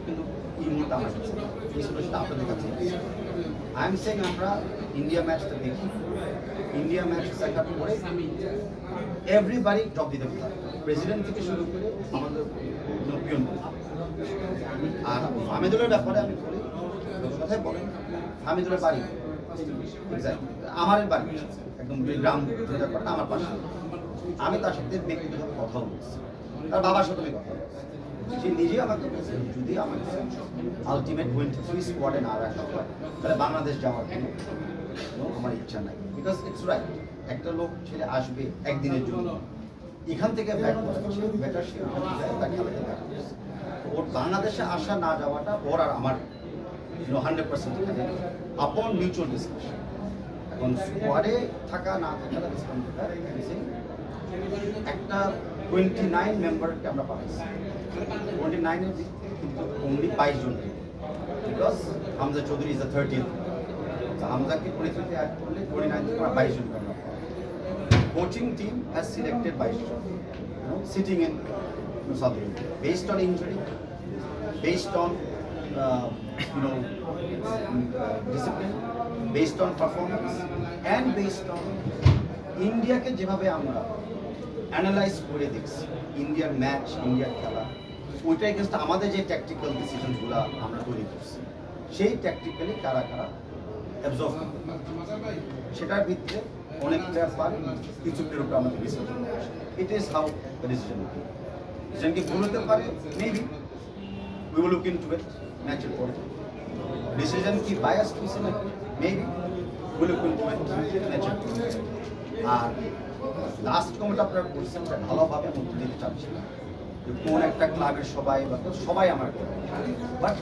কিন্তু এই মুহূর্তে আমার কাছে এই সলিউশনটা আপনাদের কাছে আই এম সেইং আমরা ইন্ডিয়া ম্যাচটা দেখি ইন্ডিয়া ম্যাচ দেখার পরে এভরিবাডি জব দিতে পারে প্রেসিডেন্ট থেকে শুরু করে আমাদের পিয়ন আর হামিদুলের ব্যাপারে আমি বলি কথাই বলেন হামিদুলের বাড়ি এক্স্যাক্ট আমার বাড়ি একদম গ্রাম আমার পাশে আমি তার সাথে ব্যক্তিগতভাবে কথা বলছি তার বাবার সাথে আমি কথা বলছি সে নিজে আমাকে বলছে যদি আমাকে আলটিমেট 23 স্কোয়াডে না রাখা হয় তাহলে বাংলাদেশ যাওয়ার কোনো আমার ইচ্ছা নাই বিকজ ইটস রাইট একটা লোক ছেলে আসবে একদিনের জন্য এখান থেকে ব্যাক করছে বেটার সে তার খেলাতে ব্যাক করছে ওর বাংলাদেশে আসা না যাওয়াটা ওর আর আমার 100% এখানে আপন মিউচুয়াল ডিসকাশন এখন স্কোয়াডে থাকা না থাকা একটা 29 মেম্বারকে আমরা পাঠাইছি 29 এর কিন্তু অনলি 22 জন because Hamza Chowdhury is the 30th হামজাকে 23 তে অ্যাড করলে 29 থেকে 22 জন আমরা কোচিং টিম হ্যাজ সিলেক্টেড 22 জন sitting in South India based on injury based on discipline, based on performance, and based on ইন্ডিয়াকে যেভাবে আমরা অ্যানালাইজ করে দেখছি ইন্ডিয়ার ম্যাচ ইন্ডিয়ার খেলা ওইটা এগেনস্ট আমাদের যে ট্যাকটিক্যাল ডিসিশনগুলো আমরা তৈরি করছি সেই ট্যাকটিক্যালি কারা কারা অ্যাবজর্ভ সেটার ভিত্তিতে অনেক প্লেয়ার পান কিছু প্লেয়ার উপরে আমাদের decision it is how the decision ডিসিশনকে ভুল হতে পারে maybe we will look into it ম্যাচের পরে ডিসিশন কি বায়াসড হয়েছে না maybe we look into it ম্যাচের আর লাস্ট কমেন্ট আপনারা বলছেন যে ভালোভাবে আমি উত্তর দিতে চাচ্ছি না কোন একটা ক্লাবের সবাই আমার বাট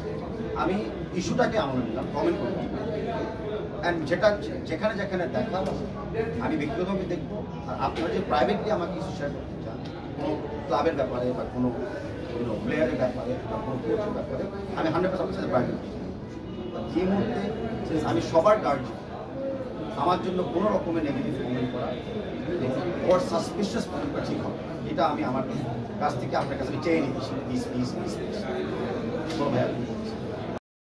আমি ইস্যুটাকে আমলে নিলাম কমেন্ট করলাম অ্যান্ড যেখানে যেখানে দেখা আমি ব্যক্তিগতভাবে দেখবো আর আপনারা যে প্রাইভেটলি আমাকে ইস্যু শেয়ার করতে চান কোনো ক্লাবের ব্যাপারে বা কোনো প্লেয়ারের ব্যাপারে বা কোনো কোচের ব্যাপারে আমি 100% সাথে প্রাইভেট যে মুহূর্তে আমি সবার গার্জিয়ান আমার জন্য কোনো রকমের নেগেটিভ কমেন্ট করা ওর সাসপিশিয়াস কমেন্টটা ঠিক হবে এটা আমি আমার কাছ থেকে আপনার কাছে চেয়ে নিচ্ছি প্লিজ প্লিজ প্লিজ প্লিজ